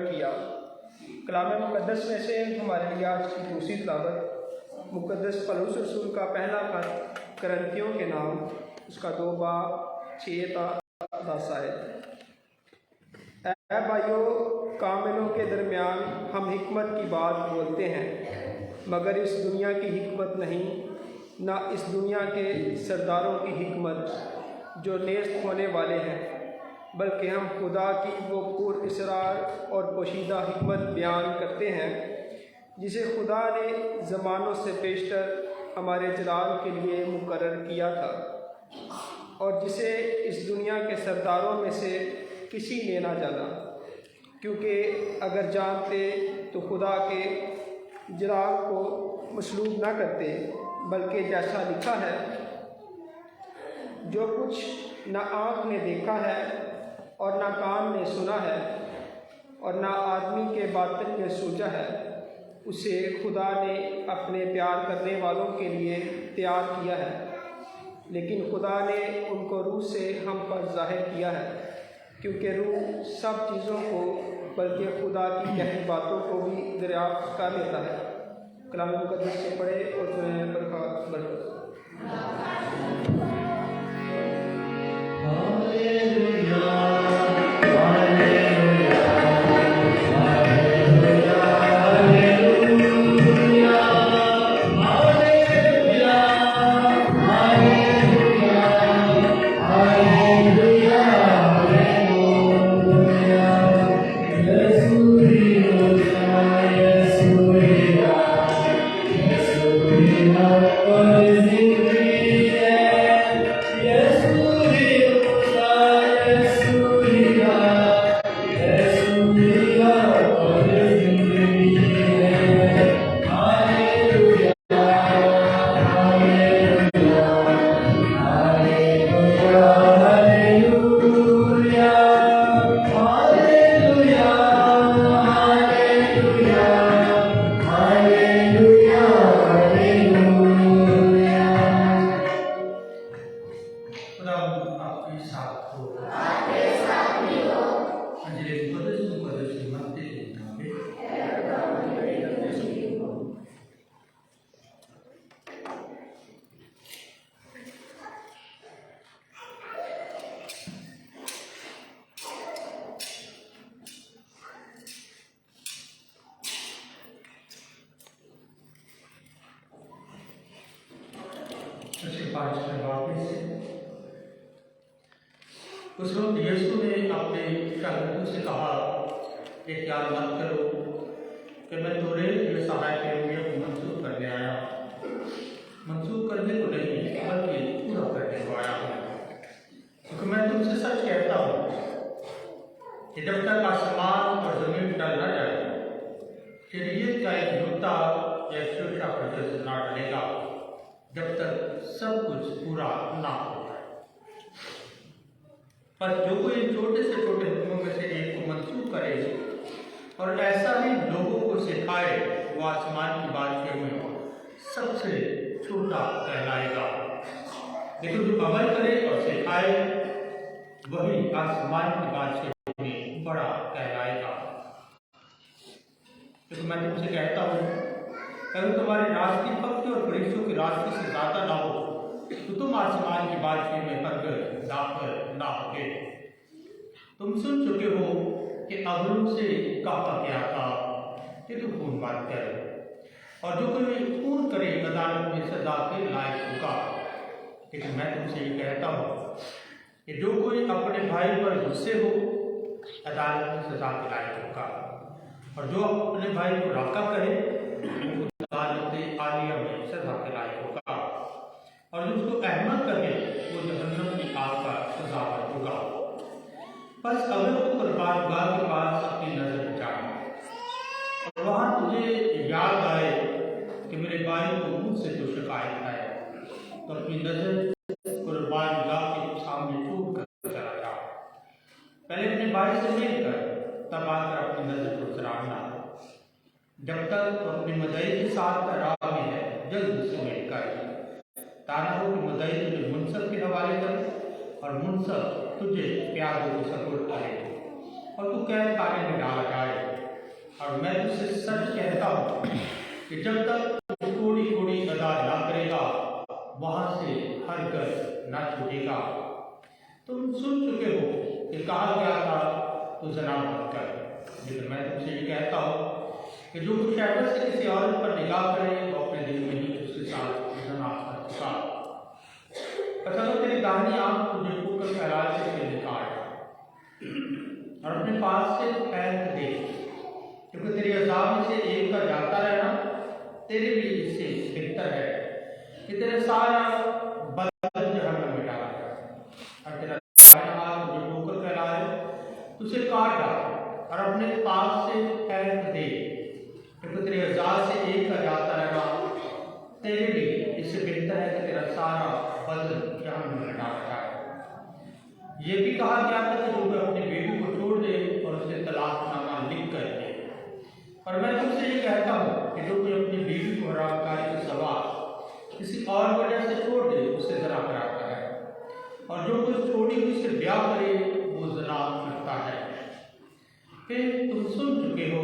किया। कलाम मुक़द्दस में से हमारे लिए आज की दूसरी तिलावत मुक़द्दस पौलुस रसूल का पहला खत करंथियों के नाम, उसका 2 बाब 6 ता 10 आयत। ऐ भाइयों, कामिलों के दरमियान हम हिकमत की बात बोलते हैं, मगर इस दुनिया की हिकमत नहीं, ना इस दुनिया के सरदारों की हिकमत जो नेस्त होने वाले हैं, बल्कि हम खुदा की वो पुर इसरार और पोशीदा हिकमत बयान करते हैं, जिसे खुदा ने ज़मानों से पेशतर हमारे जलाल के लिए मुकर्रर किया था, और जिसे इस दुनिया के सरदारों में से किसी ने ना जाना, क्योंकि अगर जानते तो खुदा के जलाल को मसलूब ना करते, बल्कि जैसा लिखा है, जो कुछ ना आँख ने देखा है और ना कान ने सुना है और ना आदमी के बातिन में सोचा है, उसे खुदा ने अपने प्यार करने वालों के लिए तैयार किया है। लेकिन खुदा ने उनको रूह से हम पर ज़ाहिर किया है, क्योंकि रूह सब चीज़ों को, बल्कि खुदा की गहरी बातों को भी दरियाफ्त कर लेता है। कलाम मुक़द्दस से पढ़े और सुने बरकत। उस वक्त यीशु ने अपने शागिर्दों से कहा कि क्या मत करो कि मैं तुम्हें ये सहायक योगियों को मंसूख करने आया, मंसूख करने को नहीं बल्कि पूरा करने को आया हूँ। क्योंकि मैं तुमसे सच कहता हूँ कि जब तक आसमान और जमीन टल न जाए, शरीयत का एक नुक्ता या शिक्षा पर ना डलेगा, जब तक सब कुछ पूरा ना हो। पर जो कोई छोटे से छोटे हुक्मों में से एक को मंसूख करे और ऐसा ही लोगों को सिखाए, वो आसमान की बादशाह में सबसे छोटा कहलाएगा। लेकिन जो अमल करे और सिखाए, वही आसमान की बादशाह में बड़ा कहलाएगा। तो मैं तुमसे कहता हूँ, अगर तुम्हारे रास्ते पक्के और फरिश्तों के रास्ते से ज्यादा ना हो, तो तुम आसमान की बादशाह में हरगिज़ दाखिल ना होगे। तुम सुन चुके हो कि अब्राहम से कहा गया था कि तू खून मत कर, और जो कोई खून करे अदालत में सजा के लायक होगा। लेकिन मैं तुमसे ये कहता हूँ कि जो कोई अपने भाई पर गुस्से हो, अदालत में सजा के लायक होगा, और जो अपने भाई को राका करे, अदालत आलिया में सजा के लायक होगा, और जो उसको अहमद करे, वो जहन्नम की आग का सजावट होगा। बस अगर तू कुर्बानगाह के पास अपनी नजर जाए और वहां तुझे याद आए कि मेरे भाई को मुझसे तो शिकायत है, तो अपनी नजर कुर्बानगाह के सामने छोड़ कर चला जा। पहले अपने भाई से मिल कर तब आकर अपनी नजर को चढ़ाना। जब तक तो अपनी मदई के साथ राह में है, जल्द से मिलकर ताना हो कि मदई तुझे मुनसब के हवाले करे और मुनसब तुझे प्यादों को सपोर्ट करे, और तू कैद खाने में डाला जाए और मैं तुझसे सच कहता हूँ कि जब तक तू थोड़ी थोड़ी अदा ना करेगा वहां से हरगिज़ ना छूटेगा। तुम सुन चुके हो कि कहा गया था तू ज़ना मत कर, लेकिन मैं तुमसे ये कहता हूँ कि जो कुछ शहवत से किसी औरत पर निगाह करे वो अपने दिल में ही उसके साथ ज़ना कर चुका। अच्छा, तो तेरी दाहिनी आंख तुझे ठोकर फैलाए से उसे निकाल और अपने पास से फेंक दे, क्योंकि तेरी अज़ाब में से एक का जाता रहना तेरे लिए इससे बेहतर है कि तेरा सारा बदन जहन्नम में डाला और तेरा दाहिना हाथ तुझे ठोकर फैलाए तुझे काट डाल और अपने पास से फेंक दे, क्योंकि तेरी अज़ाब से एक का जाता रहना तेरे लिए इससे बेहतर है कि तेरा सारा बदन जहन्नम में डाला जाए। ये भी कहा गया था कि जो कोई अपनी बेटी को छोड़ दे और उसे तलाकनामा लिख कर दे। और मैं तुमसे ये कहता हूँ कि जो कोई अपनी बीवी को हरामकारी के सवा किसी और वजह से छोड़ दे उसे ज़ना कराता है, और जो कोई छोड़ी हुई से ब्याह करे वो ज़ना करता है। फिर तुम सुन चुके हो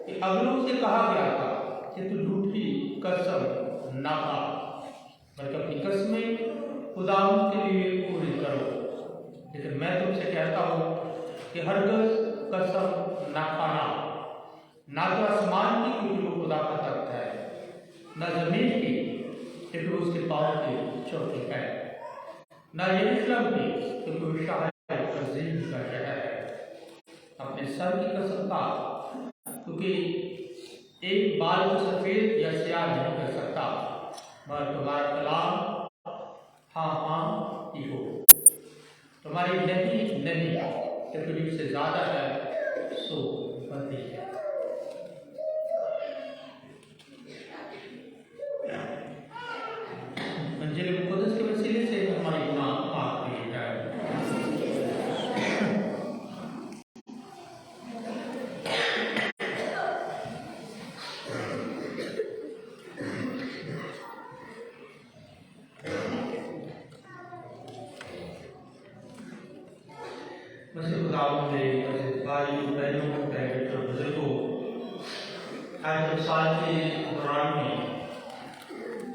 कि अगलों से कहा गया था कि तू झूठी कसम ना खा, बल्कि अपनी कसमें खुदा के लिए पूरी करो। लेकिन मैं तुमसे कहता हूँ कि हरगिज़ कसम ना खाना, ना तो आसमान की क्योंकि वो खुदा का तख्त है, न जमीन की क्योंकि उसके पाँव की चौकी है, न यरूशलेम की क्योंकि वो शहर अजीम का शहर है। अपने सर की कसम खा, क्योंकि एक बाल को सफ़ेद या स्याह नहीं कर सकता, मगर तुम्हारा कलाम हाँ हाँ ही हो, तुम्हारी नहीं नहीं क्योंकि उससे ज़्यादा है सो बनती है। इंजील मुक़द्दस के वसीले से हमारे गुनाह माफ़ किए जाए। मसीह खुदावंद ने भाई बहनों और बुजुर्गों आज साल के दौरान में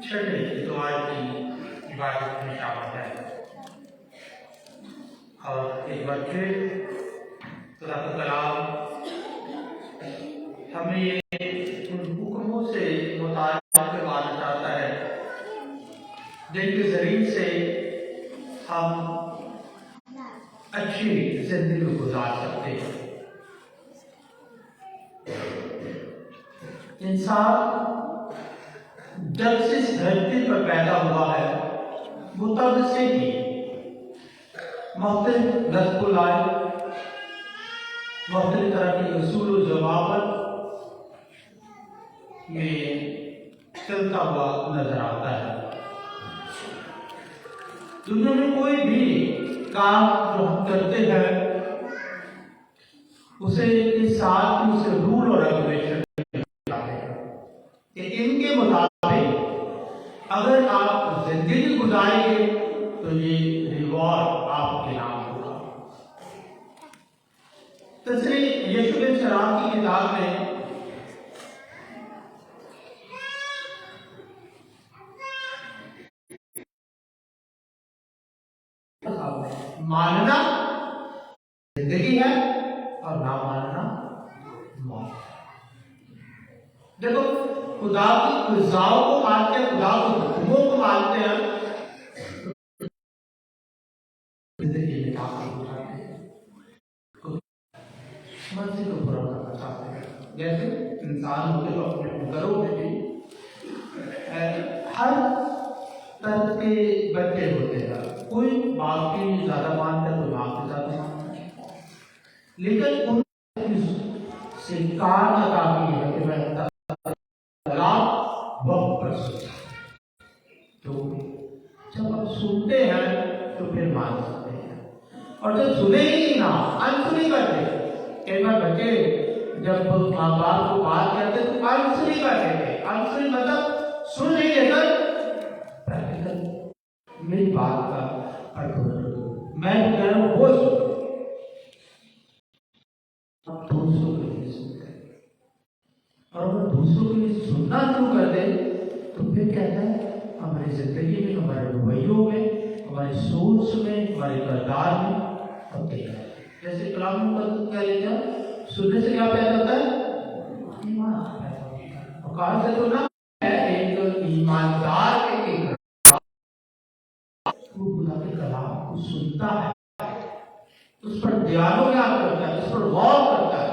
छठे इतवार की इबादत में शामिल है, और एक बार फिर खुदा का कलाम हमें उन हुक्मों से मुताबिक करवाना चाहता है जिनके जरिए से हम अच्छी जिंदगी गुजार सकते हैं। इंसान जब से इस धरती पर पैदा हुआ है वो तब से ही मुख्तलिफ रस्म आए, मुख्तलिफ तरह के उसूल ज़वाबित में चलता हुआ नजर आता है। दुनिया में कोई भी काम जो हम करते हैं उसे के साथ उसे रूल और रेगुलेशन कि इनके मुताबिक अगर आप जिंदगी गुजारेंगे तो ये रिवॉर्ड आपके नाम होगा। तस्रीर यीशु बिन शराब की किताब में मानना जिंदगी है और ना मानना मौत। देखो, खुदा की क़ज़ाओं को मानते हैं, खुदा के हुक्मों को मानते हैं, जिंदगी में दाखिल हो जाते हैं, मर्जी को पूरा करना चाहते हैं। जैसे इंसान होते तो अपने घरों में भी हर तरह के बच्चे होते हैं, कोई बाप की ज्यादा मानता है, कोई माँ की ज्यादा मानता है, लेकिन उन से कार अदा की है कि मैं तलाक वक्त पर सोचा। तो जब आप सुनते हैं तो फिर मान सकते हैं, और जब सुने ही ना, अनसुनी करते। कई बार बच्चे जब माँ बाप को बात करते तो अनसुनी करते थे। अनसुनी मतलब सुन नहीं लेकर मेरी बात का अर्थ मैं कह रहा हूं वो सुनो, अब दूसरों को नहीं सुनते। सुनना शुरू कर दे तो फिर कहता है हमारी जिंदगी में, हमारे रवैयों में, हमारी सोच में, हमारे किरदार में तब्दीली है। जैसे कलाम मुकद्दस कह लेता, सुनने से क्या पैदा होता है? ईमान पैदा होता है। और कहाँ से सुनना है? एक ईमानदार के वो खुदा के कलाम को सुनता है, उस पर ध्यान करता है, उस पर गौर करता है,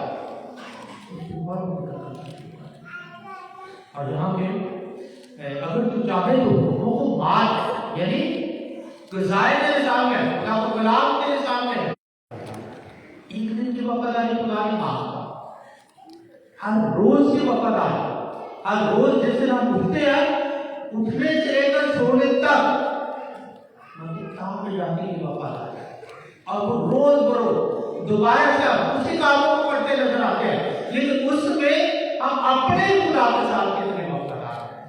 और यहाँ पे अगर तू चाहे तो हुक्मों को मान, यानी ग़ज़ाए तेरे सामने है, खुदा का कलाम तेरे सामने है। एक दिन की वफादारी खुदा नहीं मांगता, हर रोज की वफादारी, हर रोज जिस दिन हम उठते हैं, उठने से लेकर सोने तक काम में जाती है वफादारी, और वो रोज बरोज दोबारा से हम उसी कामों को करते नजर आते हैं, लेकिन उसमें हम अपने खुदा के साथ कितने वफादार हैं।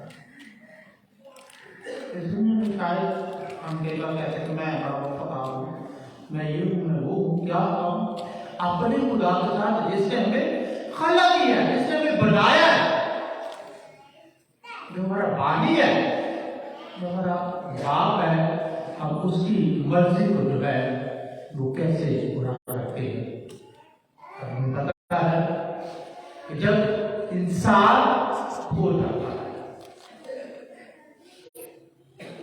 इस दुनिया में शायद हम कई बार कहते हैं कि मैं बड़ा वफादार हूँ, मैं ये हूँ, मैं वो हूँ, क्या कहूँ? अपने खुदा के साथ जिसने हमें खला किया है, जिसने हमें बनाया है, जो हमारा बानी है, जो हमारा बाप है, हम उसकी मर्जी को जो है वो कैसे पूरा करते हैं। हमें पता है कि जब इंसान खो जाता है,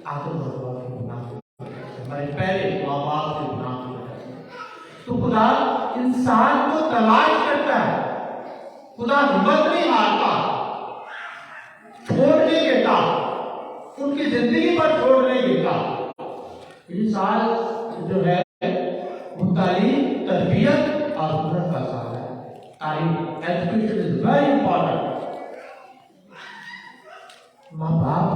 आदम और हव्वा के गुनाह, हमारे पहले माँ बाप के गुनाह की वजह से, तो खुदा इंसान को तलाश करता है। खुदा हिम्मत नहीं हारता, छोड़ नहीं देता, उनकी जिंदगी पर छोड़ नहीं देता। ये साल जो है वो तालीम, तरबियत और हुनर का साल है। तालीम, एजुकेशन इज वेरी इंपॉर्टेंट। माँ बाप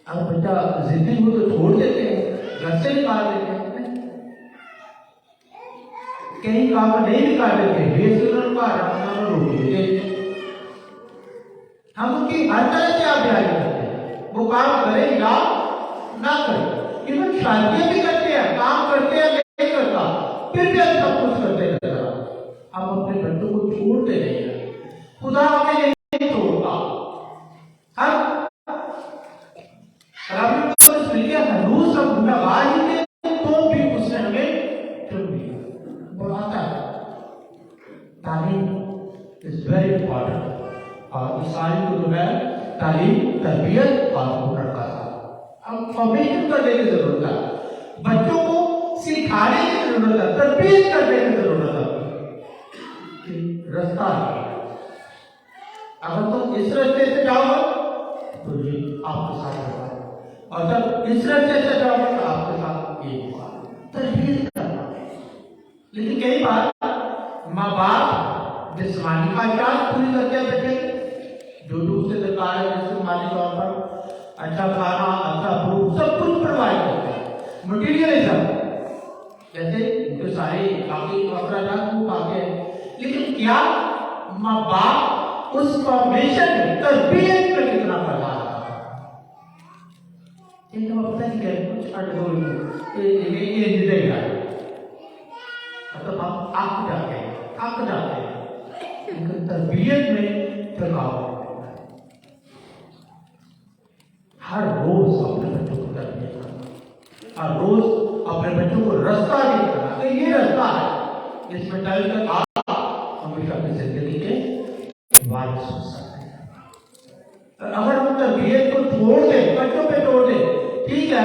अब बच्चा जिंदगी को तो छोड़ देते हैं, घर से निकाल देते हैं, कई काम नहीं निकाल देते, बेसुरन का रखना रोटी देते। हम उनकी हर तरह से आज्ञा करते हैं, वो काम करें या ना करें। इवन शादियां भी करते हैं, काम करते हैं, नहीं करता, फिर भी हम सब कुछ करते हैं। हम अपने बच्चों को छोड़ते नहीं हैं, खुदा हमें नहीं छोड़ता। हम हनूर सब गुनाहगार ही थे, तो भी उसने हमें चुन लिया, बुलाता है। तालीम इज वेरी इंपॉर्टेंट, और इस साल को जो है तालीम, तरबियत और हुनर का साथ हम फॉर्मेशन करने की जरूरत है, बच्चों को सिखाने की जरूरत है, तरबियत करने की जरूरत है। रास्ता है, अगर तुम इस रास्ते से जाओगे तो ये आपके साथ होगा, और जब इस रास्ते से जाओगे तो आपके साथ ये होगा। तरबियत करना। लेकिन कई बार माँ बाप जिस्मानी ख्वाहिशात पूरी करते हैं बच्चे, जो दूसरे सरकार है जिस्मानी तौर पर अच्छा खाना, अच्छा फ्रूट, सब कुछ प्रोवाइड करते हैं, मटीरियलिज्म, जैसे उनके सारे बाकी अखराजात वो खाते हैं। लेकिन क्या माँ बाप उस फॉर्मेशन में, तरबियत में कितना प्रभाव है? एक तो पता नहीं क्या कुछ अटगोल ये जिदेगा, मतलब हम आक जाते हैं, लेकिन तरबियत में प्रभाव। हर रोज अपने बच्चों को तरबियत करना, हर रोज अपने बच्चों को रास्ता दिखाना, तो ये रास्ता है जिसमें चल कर आप हमेशा अपनी जिंदगी के वारिस हो सकते हैं। अगर हम तरबियत को छोड़ दें, बच्चों पे छोड़ दें, ठीक है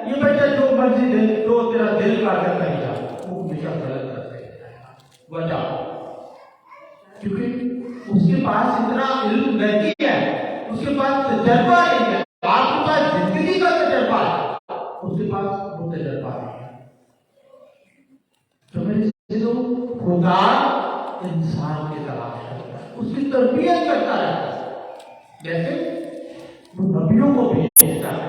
ये बच्चा जो मर्जी दे, जो तेरा दिल काटा करेगा, वो हमेशा गलत करते हैं। वजह क्योंकि उसके पास इतना इल्म नहीं है, उसके पास तजर्बा नहीं है, आपके पास जिंदगी का तजर्बा है, उसके पास वो तजर्बा नहीं है। तो मेरे खुदा इंसान की तलाश करता है, उसकी तरबियत करता है, जैसे वो नबियों को भेजता है।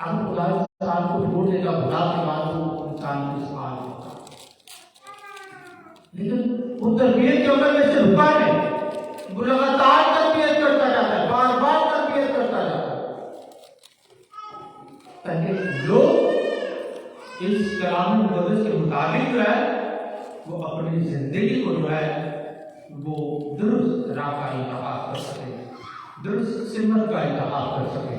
अब खुदा इंसान को छोड़ देगा, खुदा के बाद वो इंसान को इस्तेमाल होगा, लेकिन वो तरबियत के अमल में से रुका नहीं, वो लगातार तरबियत करता जाता है, बार बार तरबियत करता जाता है, ताकि लोग इस कलाम मुक़द्दस के मुताबिक जो है वो अपनी जिंदगी को जो है वो दुरुस्त राह का इंतखाब कर दुरुस्त सिमत का इंतखाब कर सके।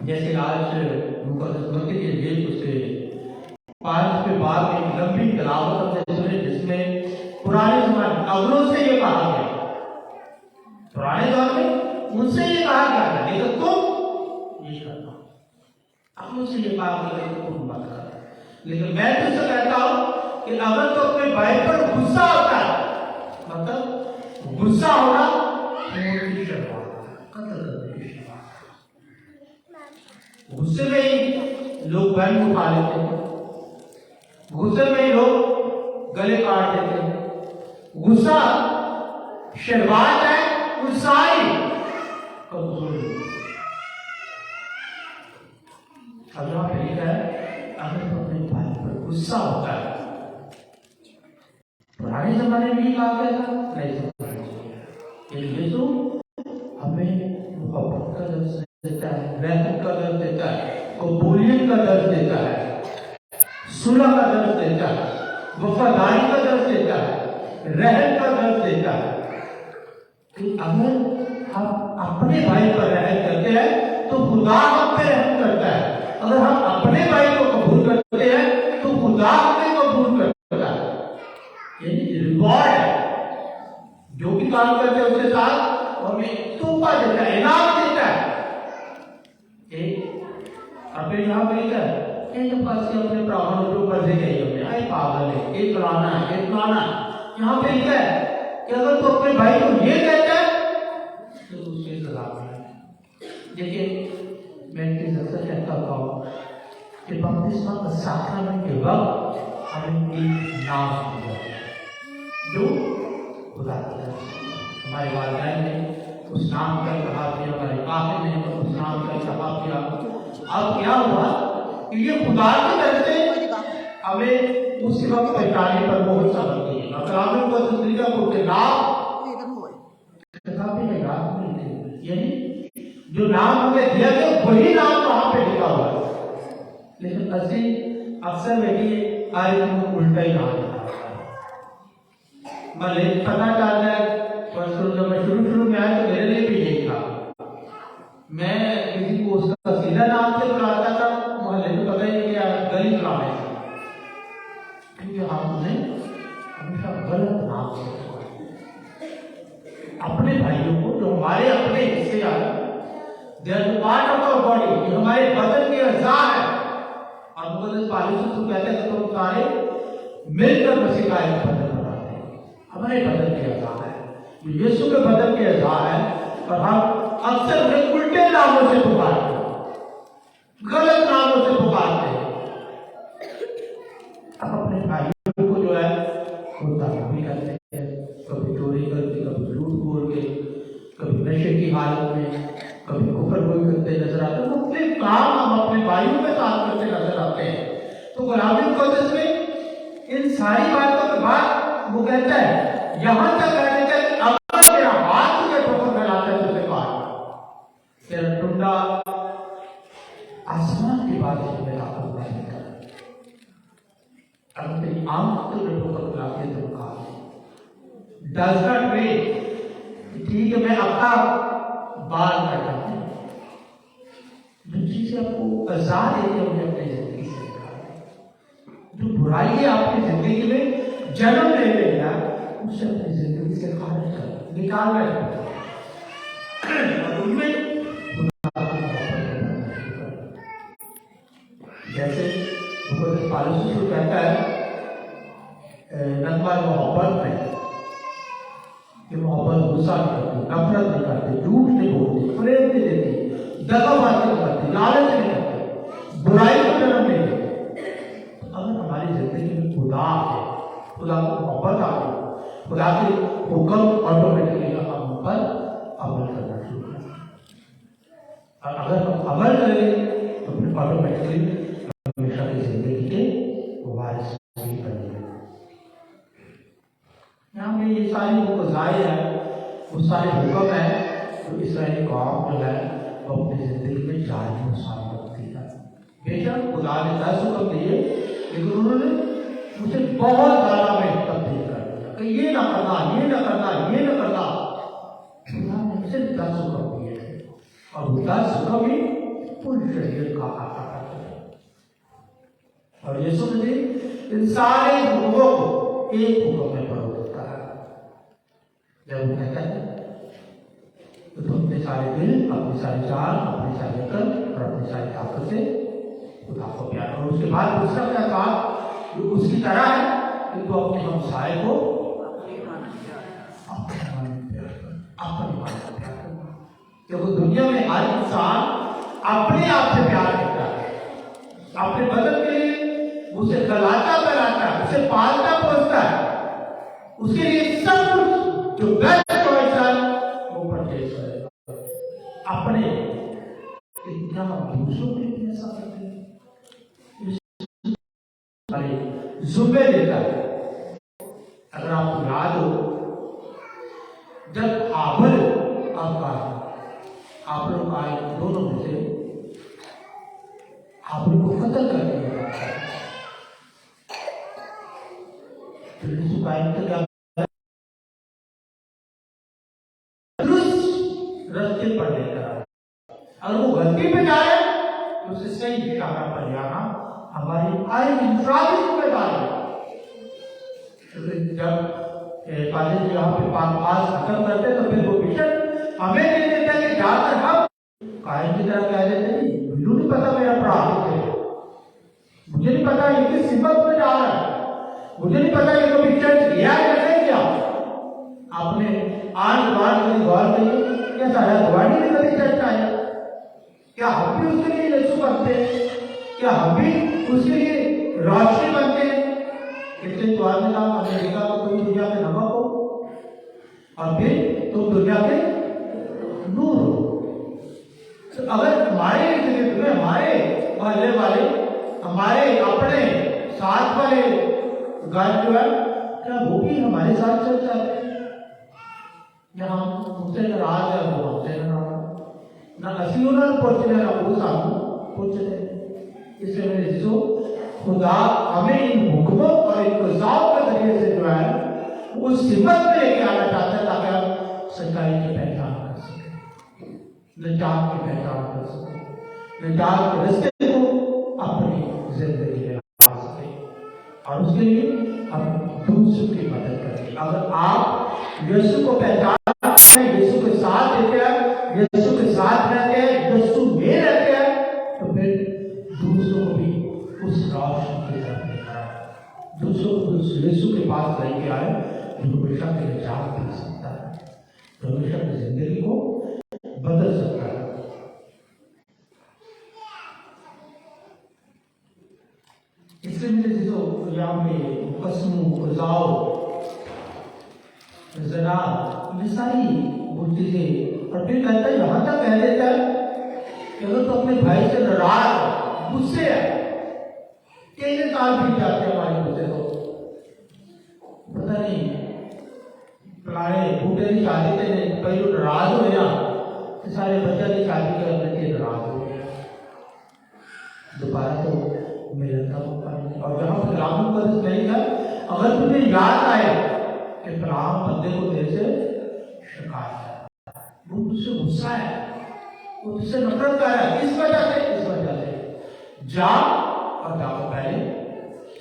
जैसे आज मुकद्दस मक्के के जेल से 5 के बाद एक लंबी तलावत हमने सुनी जिसमें पुराने जमाने अगलों से ये कहा गया, पुराने दौर में उनसे ये कहा गया था लेकिन तुम ये करना, अगलों से ये कहा गया कि तुम मत कर। लेकिन मैं तुझसे कहता हूं कि अगर तो अपने भाई पर गुस्सा होता है, मतलब गुस्सा होना गुस्से में ही लोग बहन उठा लेते हैं, गुस्से में ही लोग गले काट देते हैं। गुस्सा शर्मात है गुस्साई कबूल। अब यहां पे लिखा है अगर तो अपने भाई पर गुस्सा होता है, पुराने जमाने में भी कहा गया था, नए जमाने में यीशु हमें मोहब्बत का दर्ज देता है, रहमत का दर्ज देता है, कबूलियत का दर्ज देता है, सुलह का दर्ज देता है, वफादारी का दर्ज देता है, रहम का दर्ज देता है। कि अगर हम अपने भाई पर रहम करते हैं तो खुदा हम पे रहम करता है, अगर हम अपने भाई को कबूल करते हैं तो खुदा हमें कबूल करता है। ये रिवॉर्ड है, जो भी काम करते हैं उसके साथ हमें तोहफा देता है, इनाम देता है। अपने यहाँ पे लिखा है एक पास के अपने प्रावण जो मर्जी गई हमने आई पागल है, एक लाना है, एक लाना। यहाँ पे लिखा है कि अगर तो अपने भाई को ये कहता है तो उसके खिलाफ है। देखिए मैं इतनी अक्सर कहता हूँ कि बपतिस्मा का साक्रामेंट के वक्त हमें एक नाम दिया जो खुदा दिया। हमारे वालिदैन ने उस नाम का इंतखाब किया, हमारे काफिर ने उस नाम का इंतखाब किया। अब क्या हुआ कि ये खुदा की तरफ से हमें उसी वक्त पहचाने पर बहुत समझ गई। कलाम को तरीका को नाम यानी जो नाम हमें दिया गया वही नाम वहां पे लिखा हुआ है, लेकिन अक्सर देखिए आज उल्टा ही नाम लिखा हुआ है। मैं पता चल रहा है जब मैं शुरू में आया तो मेरे लिए भी यही था, मैं किसी को उसका सीधा नाम से बुलाता था, मोहल्ले में पता ही नहीं क्या गली नाम है, क्योंकि हमने हमेशा गलत नाम से अपने भाइयों को जो हमारे अपने हिस्से आए, they are part of our body, ये हमारे बदन के अज़ा है। और मुकद्दस पौलुस तो कहते हैं तो सारे मिलकर मसीह का एक बदन बनाते हैं, हमारे बदन के अज़ा है, यीशु के बदन के अज़ा है। और हम अक्सर उन्हें उल्टे नामों से पुकारते हैं, गलत नामों से पुकारते हैं। अब अपने भाइयों को जो है वो ताकि करते हैं, कभी चोरी करके, कभी झूठ बोल के, कभी नशे की हालत में, कभी कुफर कोई करते नजर आते हैं। अपने काम हम अपने भाइयों के साथ करते नजर आते हैं। तो गुलामी मुकद्दस में इन सारी बातों के बाद वो कहता है, यहां तक कहने का कि अगर मेरा हाथ तुझे ठोकर फैलाता है तुझे काट, तेरा टुंडा आसमान की बात से मेरा अल्लाह ने कहा, अगर तेरी आंख तुझे ठोकर फैलाती है तो काट। डज नॉट वेट, ठीक है मैं अपना बाल काटता हूं, जो चीजें आपको आजाद देती है मुझे अपनी जिंदगी से निकाल, जो बुराई आपकी जिंदगी में जन्म ले लेगा उसे अपनी जिंदगी से खारिज कर निकालना है। उनमें जैसे मुकद्दस पौलुस कहता है नगमा मोहब्बत में कि मोहब्बत गुस्सा नहीं करती, नफरत नहीं करती, झूठ नहीं बोलती, प्रेम नहीं देती, दगाबाजी नहीं करती, लालच नहीं करती, बुराई को जन्म नहीं देती। अगर हमारी जिंदगी में खुदा है, खुदा को मोहब्बत आ गई, खुदा के हुक्म ऑटोमेटिकली हम पर अमल करना शुरू करें। और अगर हम अमल करेंगे तो फिर ऑटोमेटिकली हमेशा की जिंदगी के वारिस भी बनेंगे। यहाँ पे ये सारी जो ज़ाहिर है वो सारे हुक्म है तो इसराइली कौम जो है वो अपनी जिंदगी में जारी मुसाफ करती है। बेशक खुदा ने 10 हुक्म दिए लेकिन उन्होंने उसे बहुत ज़्यादा में तब्दील कर दिया कि ये ना करना, ये ना करना, ये ना करना। 10 हुक्म दिए थे और वो 10 हुक्म ही पूरे शरीर का आता है। और यीशु मसीह इन सारे हुक्मों को एक हुक्म में परोस देता है। जब वो कहता है तो तुम अपने सारे दिल, अपनी सारी जान, अपनी सारी अकल और अपनी सारी ताकत से खुदा को प्यार करो। उसके बाद दूसरा क्या कहा, जो उसकी तरह है कि तू अपने हमसाए को अपने मन से प्यार करो। क्योंकि दुनिया में हर इंसान अपने आप से प्यार करता है, अपने बदन के लिए उसे खिलाता पिलाता है, उसे पालता पोसता है, उसके लिए सब कुछ जो बेस्ट चॉइस है वो परचेज करेगा। अपने इतना दूसरों के लिए ऐसा करते हैं, जुम्मे लेता है। अगर आपको याद हो, जब हाबिल हाबिल का दोनों में से हाबिल को कत्ल कर दिया जाता है, तो यीशु कायम तो क्या रास्ते पर लेकर आए। अगर वो गलती पे जाए तो उसे सही ठिकाना पर जाना हमारी हर इंसानी जिम्मेदारी है। जब कॉलेज यहाँ पे पास खत्म करते तो फिर वो मिशन हमें दे देता है कि जाकर हम कायम की तरह कह देते नहीं, मुझे नहीं पता मेरा पढ़ा है, मुझे नहीं पता ये किस सिमत में जा रहा है, मुझे नहीं पता ये कभी चर्च गया या नहीं गया। आपने आज द्वार कभी गौर करिए, क्या सारा द्वार नहीं कभी चर्च आया? क्या हम भी उसके लिए यीशु बनते हैं? क्या हम भी उसके लिए रोशनी बनते हैं? कितने द्वार में कहा अमेरिका को तुम दुनिया के नमक हो और फिर तुम दुनिया के नूर हो। तो अगर हमारे में हमारे मोहल्ले वाले, हमारे अपने साथ वाले घर जो है, क्या वो भी हमारे साथ चल जाते हैं? या हम उनसे नाराज है, वो हमसे नाराज ना, असी उन्होंने पहुंचने ना वो सामू पहुंचने। इसलिए मेरे जो खुदा हमें इन हुक्मों और इन गुजारों के जरिए से जो है उस सिमत में लेके आना चाहता है ताकि हम सच्चाई की पहचान कर सकें, निजात की पहचान कर सकें, निजात के रास्ते को अपनी जिंदगी में ला सकें। और उसके लिए हम दूसरों की मदद करें। अगर आप यीशु को पहचानते हैं, यीशु के साथ देते हैं, यीशु के साथ रहते हैं, यीशु में रहते हैं, तो फिर दूसरों को भी उस रोशनी की तरफ लेकर आए, दूसरों को उस यीशु के पास लेके आए जो हमेशा के निजात दे सकता है, जो हमेशा की जिंदगी को बदल सकता है। इसलिए मेरे जो यहाँ पे कसमों गुजाओ जरा ये सारी वो चीजें, और फिर कहता है यहाँ तक कह देता है कि अगर तो अपने भाई से नाराज गुस्से है, कई साल बीत जाते हैं हमारे गुस्से को, पता नहीं पुराने बूटे की शादी थे पहले नाराज हो गया, सारे बच्चा की शादी करके नाराज हो गया, दोबारा तो मिलने का मौका नहीं। और जहाँ पर लागू कर नहीं था, अगर तुम्हें याद आए कि फलां बंदे को तेरे से शिकायत है, वो तुझसे गुस्सा है, वो तुझसे नफरत कर रहा है, इस वजह से जा और जाकर पहले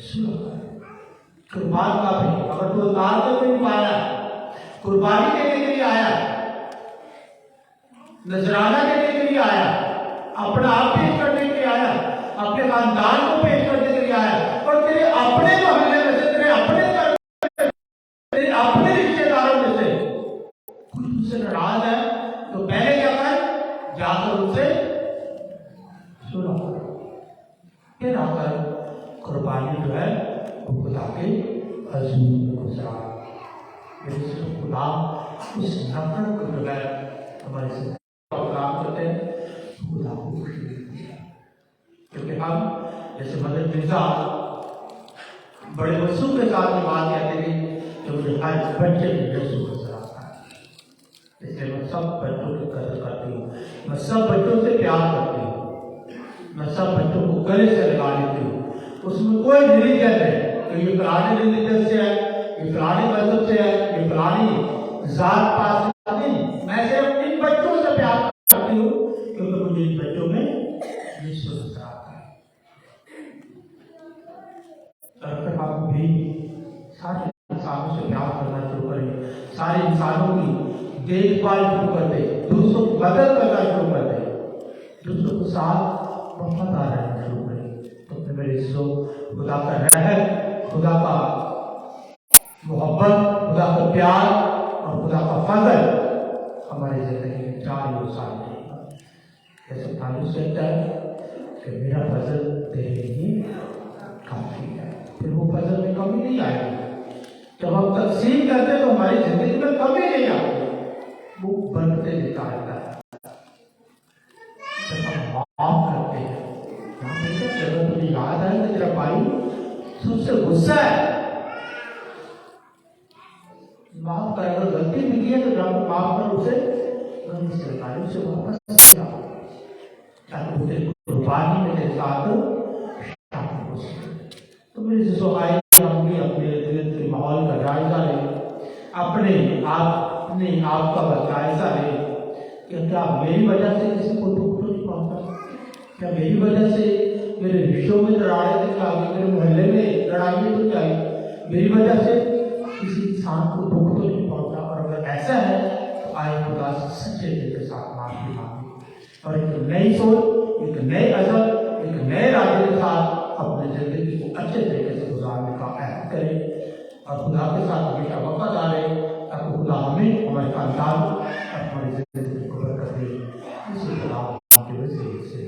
सुनो। कुर्बान का भी अगर तू उतार के कोई पाया, कुर्बानी देने के लिए आया, नजराना देने के लिए आया, अपना आप पेश करने के लिए आया, अपने खानदान को पेश करने के लिए आया, और तेरे अपने मोहल्ले में से, तेरे अपने रिश्तेदारों में से कुछ उससे नाराज है, तो पहले क्या कर, जाकर उनसे सुनो, फिर आकर कुर्बानी जो है वो खुदा के हजूर में गुजरा। खुदा उस नफरत को जो है हमारे से काम करते हैं, खुदा को खुशी मिलती है। क्योंकि हम जैसे मदर तेरेसा बड़े वसूख के साथ ये बात कहते थे कि मुझे हर बच्चे में यीशु नजर आता है। इसलिए मैं सब बच्चों की कदर करती हूँ, मैं सब बच्चों से प्यार करती हूँ, मैं सब बच्चों को गले से लगा लेती हूँ। उसमें कोई रिलीजन है कि ये फलाने रिलीजन से है, ये फलाने मजहब से है, ये फलानी जात पात से नहीं। मैं सिर्फ इन बच्चों इंसानों से प्यार करना शुरू करें, सारे इंसानों की देखभाल शुरू कर दे, दूसरों की मदद करना शुरू कर दे, दूसरों के साथ वफादार रहना शुरू करें। तो अपने मेरे हिस्सों खुदा का रहमत, खुदा का मोहब्बत, खुदा का प्यार और खुदा का फजल हमारी जिंदगी में 4 साल रहेगा। जैसे तालुस कहता है कि मेरा फजल तेरे लिए काफी है, फिर वो फजल में कमी नहीं आएगी। जब हम तकसीम करते हैं तो हमारी जिंदगी में कमी नहीं आती, वो बनते देता रहता है। जब हम माफ करते हैं, जब तुझे याद है कि तेरा भाई तुझसे गुस्सा है, माफ कर, अगर गलती भी की है तो रब माफ कर उसे, सरकारी से वापस जाओ ताकि वो तेरी कुर्बानी में तेरे साथ शामिल हो सके। तो मेरे जिसो आए हम भी अपने माहौल का जायजा लें, अपने आप का जायजा लें कि क्या मेरी वजह से किसी को दुख तो नहीं पहुंचा, क्या मेरी वजह से मेरे रिश्तों में दरारें तो क्या, मेरे मोहल्ले में लड़ाइयाँ तो क्या, मेरी वजह से किसी इंसान को दुख तो नहीं पहुंचा। और अगर ऐसा है तो आए खुदा से सच्चे दिल के साथ माफी मांगे और एक नई सोच, एक नए अज़म, एक नए इरादे के साथ अपनी जिंदगी को अच्छे तरीके से गुजारने का अहद करें और खुदा के साथ हमेशा वफादार रहे, ताकि खुदा हमें, हमारे खानदान और हमारी जिंदगी को बरकत दे। इसी खुदा के वसीले से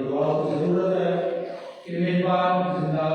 दुआ की जरूरत है कि मेरे पास जिंदा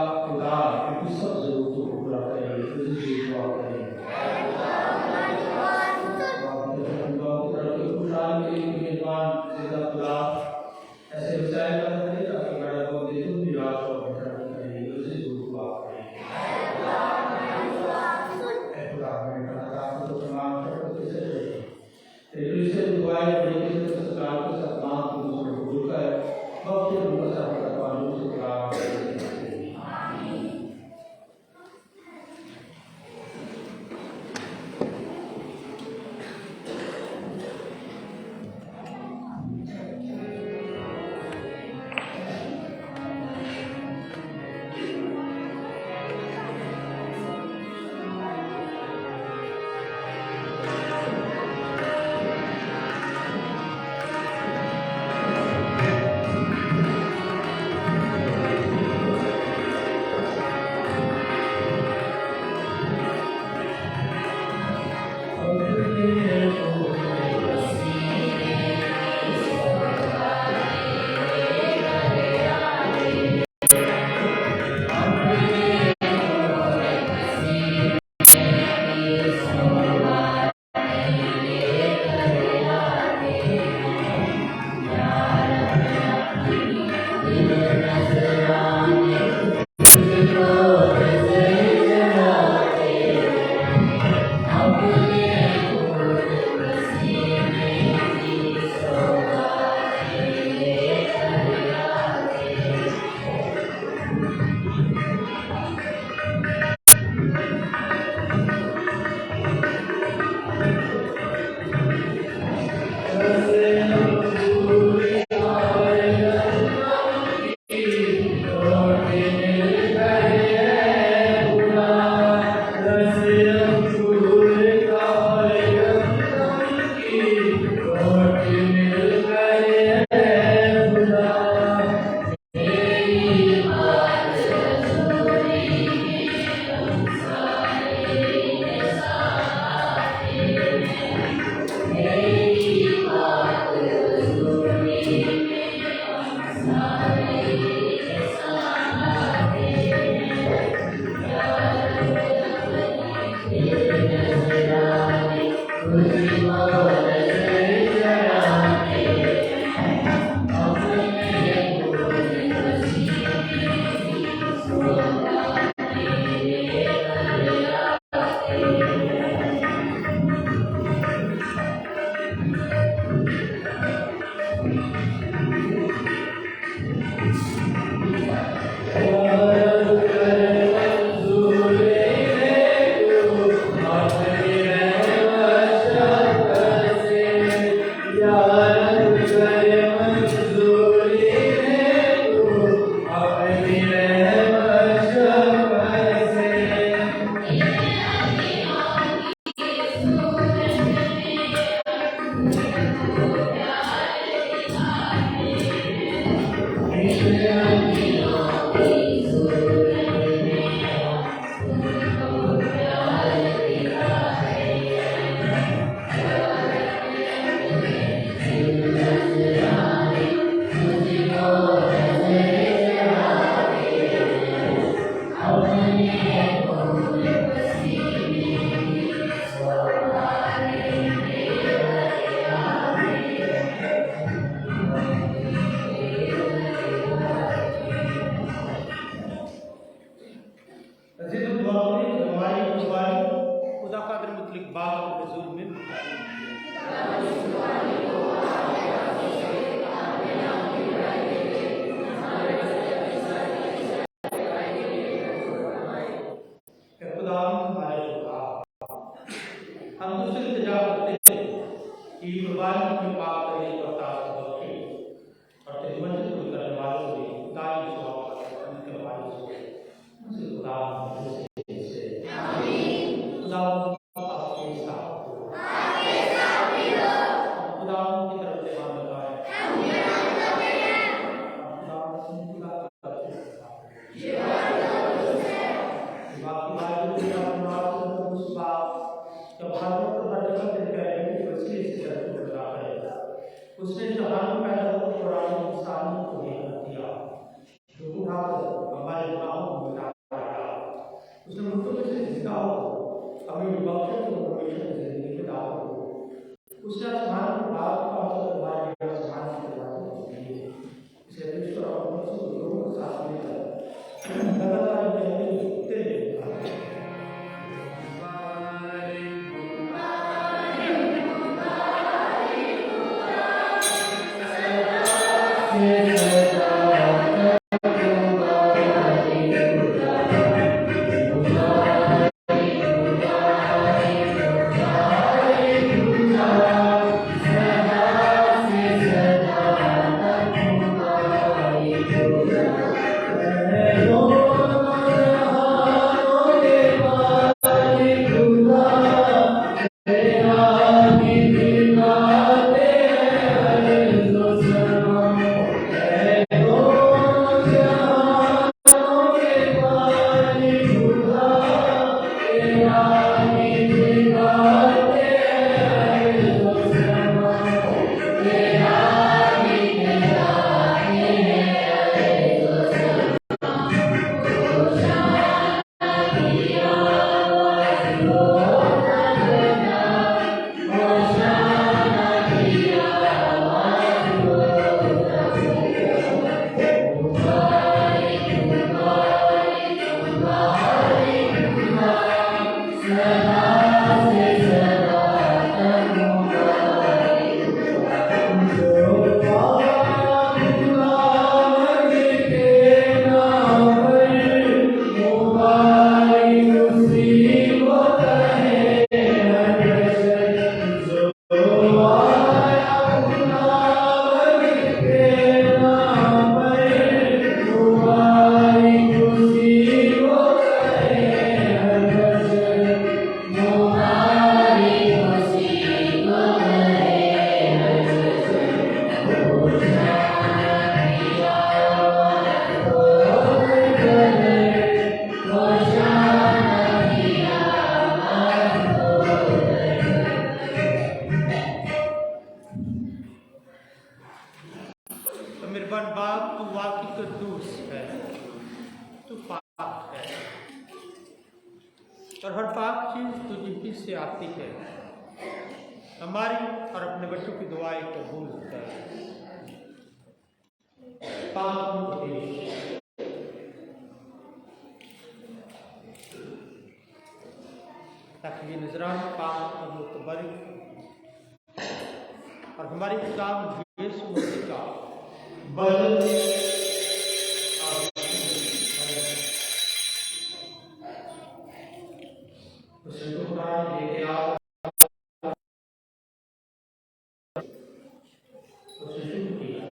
मुताबिक हमारी दुआएं खुदा कादिर मुतलिक बाग और नज़ूल में खुदा हमारे खुदा हम तुझसे इल्तिजा करते हैं कि कुर्बानी की पाक करे और ताकत बख्शे और तेरी मंजिल को करने वालों से दाई सवाब करने वालों से मुझे खुदा से खुदा आपके साथ खुदा की तरफ से मान लगाए खुदा खुदा बाकी बात जो उस बात जब हाथों पर बटका देकर एक वसीले से जरूर लगा है उसने जहान पैदा होकर पुराने इंसानों को देखा दिया जो उठाकर हमारे गुनाहों को मिटा दिया उसने मुझको में से जिंदा हो हमें बख्शे को हमेशा की जिंदगी में दाखिल हो उसने आसमान के बाग का अवसर हमारे आसमान के दरवाजे को दिए इसे विश्व और मनुष्य को दोनों को साथ लेकर लगातार कहते तेरे मेहरबान बाप तू वाकई कद्दूस है तू पाक है और हर पाक चीज़ तुझे ही से आती है हमारी और अपने बच्चों की दुआएं कबूल कर पाक उपदेश ताकि ये नजरान पाक और मुतबरिक और हमारी खुदा यीशु मसीह का बदल उसे टुकड़ा लेके आओ उसे शुरू किया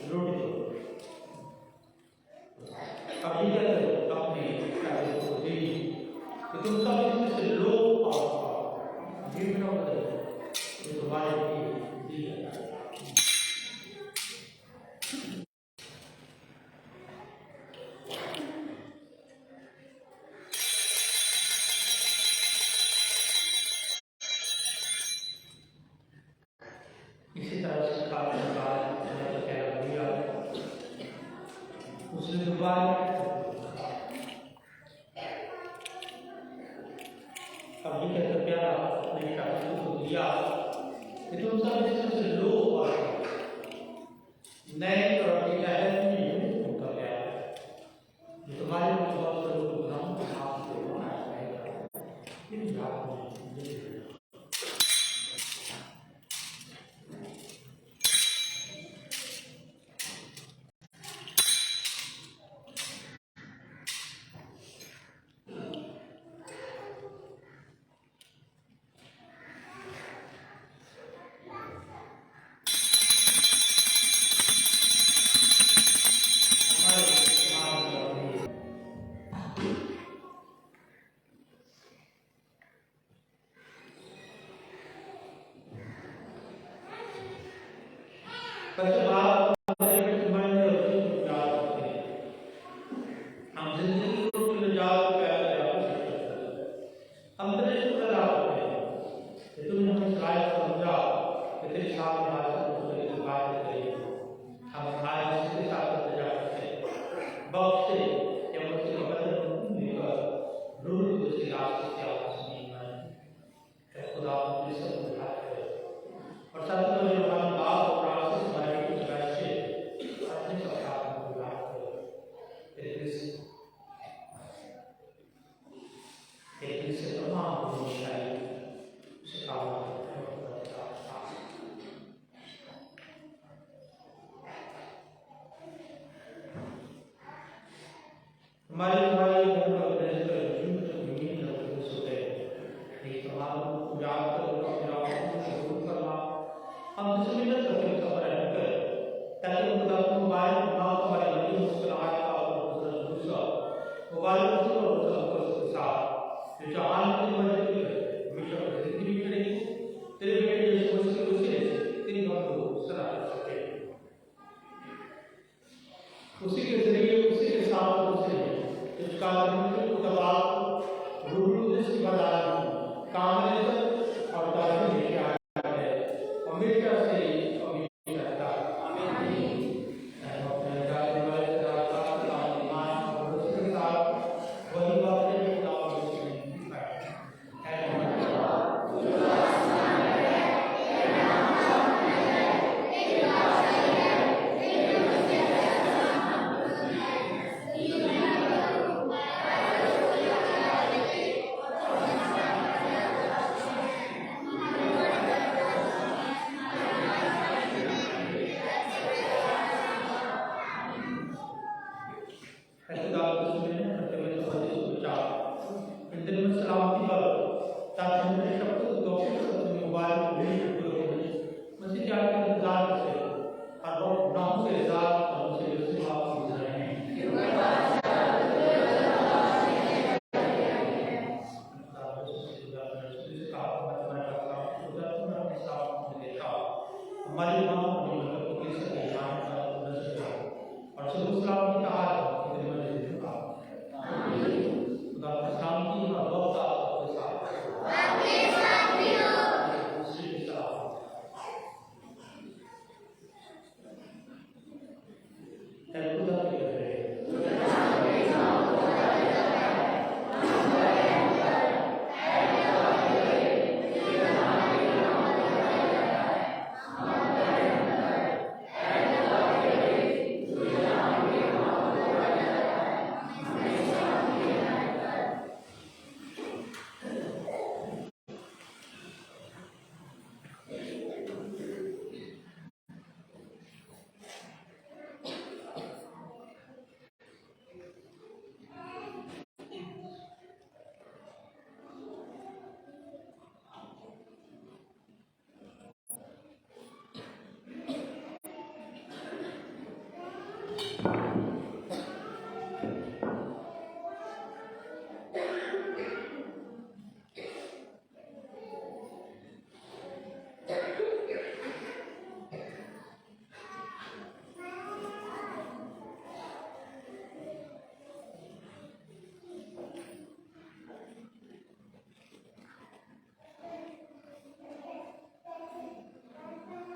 रोटी दो अब ये क्या करो अपने कार्य को दे कि तुम सब इसमें से लो और जीवनों बदल ये तुम्हारे लिए दिया जाए इसी तरह से काफी बार दिया उसने दोबारा अभी कहकर प्यारा अपने शादी को दिया कि तुम सब इसमें से लो और नए और लहर में उनका प्यार है तुम्हारे गुनाहों को माफ करो साथ में उसी के जरिए उसी के साथ उसे इस कार्य में उदार रूप से बता काम और कार्य लेके आया है हमेशा से अभी रहता वही बातें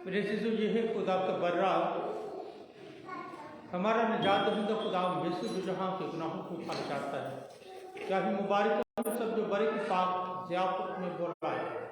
मेरे शिशु ये है खुदा का बर्रा हमारा निजात दहिंदा खुदा यीशु जो जहाँ के गुनाहों को उठा जाता है। क्या ही मुबारक सब जो बड़े की पाक ज़ियाफ़त में बोला है।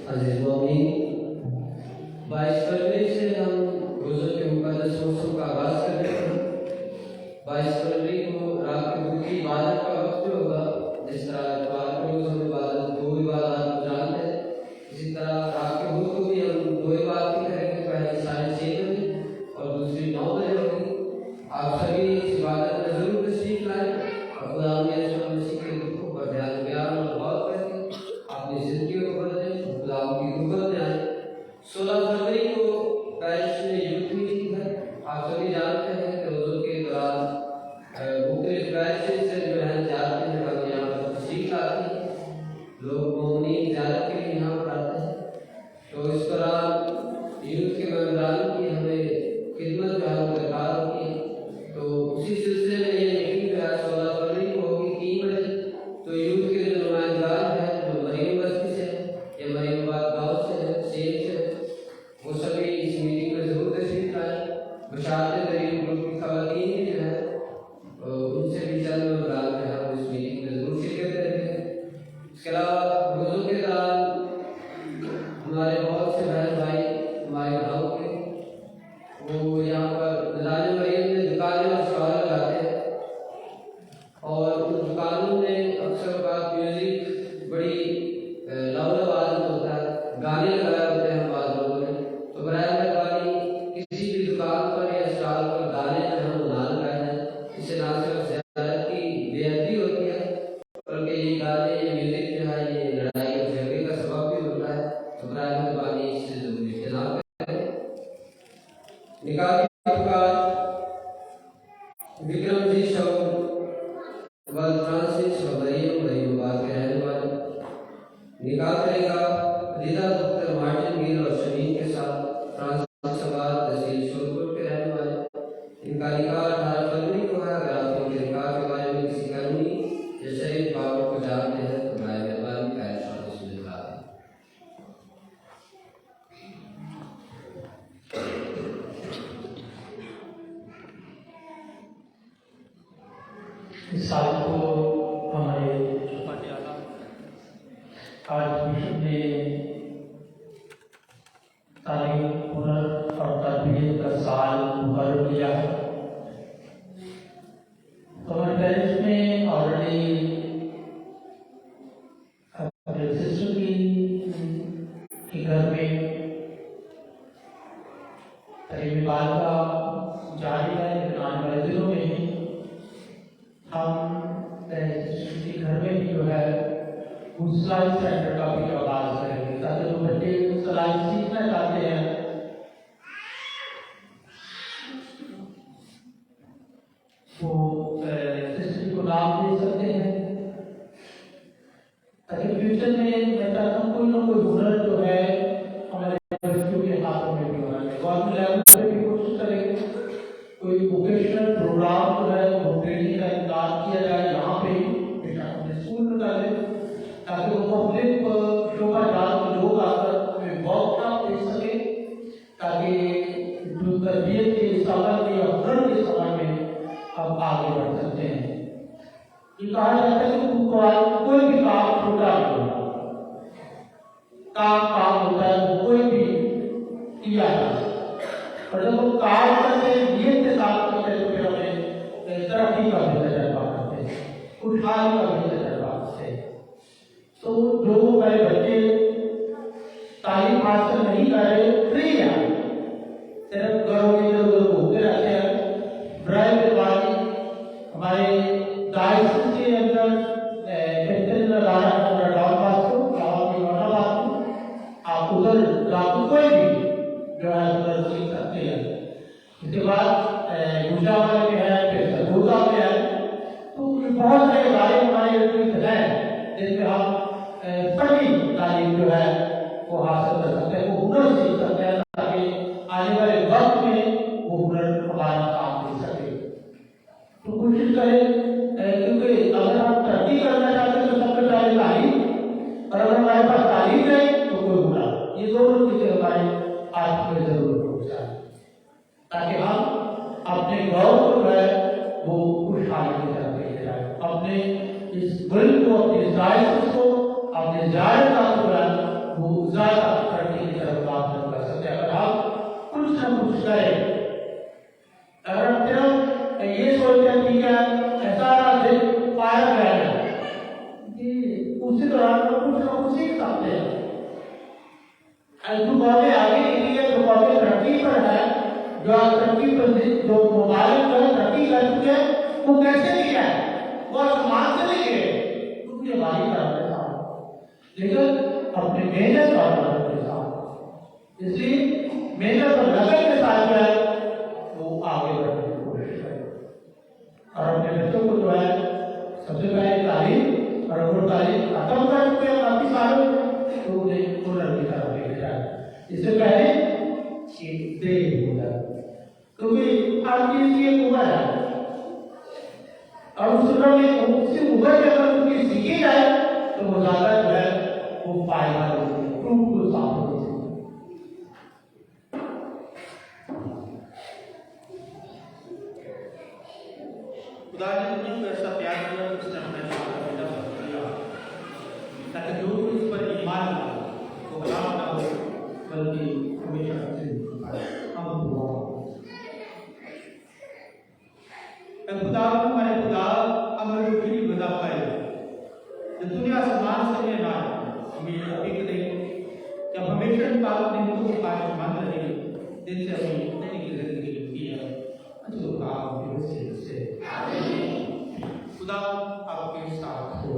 अजीज मौमीन, 22 फरवरी से हम रोज़ों के मुक़द्दस मौसम का आगाज़ कर रहे हैं। 22 फरवरी को रात के वक़्त की इबादत का वक्त होगा। जिस तरह इतवार के रोज़ हम इबादत 2 इबादत को जानते हैं, इसी तरह रात के वक़्त को भी हम 2 इबादतें करेंगे। पहली 6:30 बजे और दूसरी 9 बजे होगी। आप सभी इस इबादत में ज़रूर तशरीफ़ लाएँ और खुदा मसीह के दुखों पर ध्यान बयान और गौर करके अपनी ज़िंदगी को बदलें, खुदा की गुर्बत में आए। 16 फरवरी को पेरिस में यूथ मीटिंग है। आप सभी जानते हैं कि रोज़ों के दौरान मुख्तलिफ पेरिस से जो है जाते हैं और यहाँ पर तशरीफ़ लाते हैं। लोग मौमीन ज़ियारत के लिए यहाँ पर आते हैं। तो इस दौरान यूथ के मेंबरान की हमें खिदमत जो है वो दरकार होती है। तो उसी सिलसिले में ये मीटिंग जो है 16 फरवरी को होगी 3 बजे। तो यूथ के जो नुमाइंदार हैं, जो मरीम बस्ती से या मरीमाबाद गाँव से है, सेल से है, वो सभी इस मीटिंग में ज़रूर तशरीफ़ लाएँ। बशारते मरीम ग्रुप की ख़वातीन भी जो है उनसे भी चंद मेंबरान जो है वो इस मीटिंग में ज़रूर शिरकत करेंगे। इसके अलावा रोज़ों के दौरान हमारे बहुत से बहन भाई हमारे गाँव के वो यहाँ पर नज़ारे मरीम में दुकानें और स्टॉल लगाते हैं और उन दुकानों में अक्सर बात म्यूज़िक बड़ी लाउड आवाज़ में होता है, गाने लगाए होते हैं बाद लोगों ने। तो बराए मेहरबानी किसी भी दुकान पर या स्टॉल पर गाने जो है वो ना लगाए हैं। इससे ना सिर्फ ज़ियारत की बेअदबी होती है बल्कि ये गाने ये म्यूज़िक जो है ये लड़ाई और झगड़े का सबब भी होता है। तो बराए मेहरबानी इससे ज़रूर इज्तनाब करें। निकाह की विक्रम जी शाउल वल फ्रांसिस और मरीमाबाद के रहने वाले निकाह करेगा रिदा डॉक्टर मार्टिन गिल और शमीन के साथ फ्रांसिसाबाद तहसील शोरपुर के रहने वाले। इनका निकाह 18 फरवरी को है। अगर आप इनके निकाह के बारे में किसी कानूनी या शरीफ बातों को जानते हैं तो बराए मेहरबानी का इरशाद इसमें लिखा है। इस साल को हमारे आज विश्व ने तालीम हुनर और तरबियत का साल मुकर्रर किया है। तो हमारे पेरिस में ऑलरेडी घर में भी जो है वो सिलाई सेंटर का भी आगाज करेंगे, ताकि जो बच्चे सिलाई सीखना चाहते हैं वो सिस्टम को लाभ दे सकते हैं, ताकि फ्यूचर में मैं चाहता हूँ कोई ना कोई हुनर जो है हमारे बच्चों के हाथों में भी होना चाहिए। गवर्नमेंट लेवल पे भी कोशिश करेंगे कोई वोकेशनल प्रोग्राम जो है वो ट्रेनिंग का इंतजाम किया जाए यहाँ पे ही अपने स्कूल में डाले, ताकि वो पब्लिक शोभा डाल के लोग आकर हमें वर्कशॉप दे सके, ताकि जो तरबियत के सवाल में या हुनर के सवाल में हम आगे बढ़ सकते हैं। ये कहा जाता है कि कोई भी काम छोटा नहीं होता, काम होता है वो कोई भी किया जाता है, और जब वो काम करते नियत के साथ करते हैं तो फिर हमें तरक्की का भी तजर्बा करते हैं, खुशहाली का भी तजर्बा करते हैं। तो जो हमारे बच्चे तालीम हासिल नहीं कर रहे फ्री है, सिर्फ घरों में इधर उधर घूमते रहते हैं, ड्राइव के बाद हमारे डायसिस के अंदर बेहतरीन लगाना है डाउन बाथरूम, लाहौर में वाला बाथरूम, आप उधर जाकर कोई भी जो है उधर सीख सकते हैं। इसके बाद गुजरात में है, फिर सरगोजा में है, तो बहुत सारे इदारे हमारे हैं जिनमें हम सभी तालीम जो है वो हासिल कर सकते हैं, वो हुनर सीख सकते हैं, ताकि आने वाले वक्त में वो हुनर हमारा काम दे सके। तो कोशिश करें, क्योंकि अगर हम तरक्की करना चाहते हैं तो सबसे पहले तालीम, और अगर हमारे पास तालीम नहीं तो कोई हुनर, ये दोनों चीजें हमारे आज में जरूर हो जाए, ताकि हम अपने गाँव को जो है वो खुशहाली की तरफ लेके जाए, अपने इस मुल्क को, अपने जायज को, अपने जायज का जो है वो ज्यादा तरक्की की तरफ काम कर सकते हैं। अगर आप कुछ न कुछ करें, अगर हम सिर्फ ये सोचते हैं ठीक है सारा दिन फायर रहना, उसी दौरान कुछ न कुछ सीख सकते हैं। जो कौमें आगे निकली है, जो कौमें तरक्की पर है, जो तरक्की पर जो मोबाइल जो है तरक्की कर चुके हैं, वो कैसे किया है, वो आसमान से नहीं गिरे, उनकी हमारी तरफ के साथ, लेकिन अपने मेहनत और लगन के साथ, इसलिए मेहनत और लगन के साथ जो है वो आगे बढ़ने की कोशिश करें, और अपने बच्चों को जो है सबसे पहले तालीम, और वो तालीम खत्म कर चुके हैं काफी सालों में, तो उन्हें हुनर की तरफ लेके जाए, इससे पहले कि देर हो जाए, क्योंकि हर चीज की एक उम्र है, और उस उम्र में उसी उम्र में अगर उनकी सीखी जाए तो वो ज्यादा जो है वो फायदा फ्रूटफुल साबित हो सकती है। खुदा ने दुनिया को ऐसा प्यार किया कि उसने अपने बेटा दिया, ताकि जो भी उस पर ईमान लाए वो हलाक ना हो, बल्कि हमेशा हम दुआ खुदा हमारे खुदा हमारे रूही खुदा पाए जो दुनिया आसमान से में ना हमें अभी नहीं, जब हमेशा पाक दिन को पाक रहेगी, दिन से हमें नहीं की जिंदगी मिलती है, जो काम से खुदा आपके साथ हो।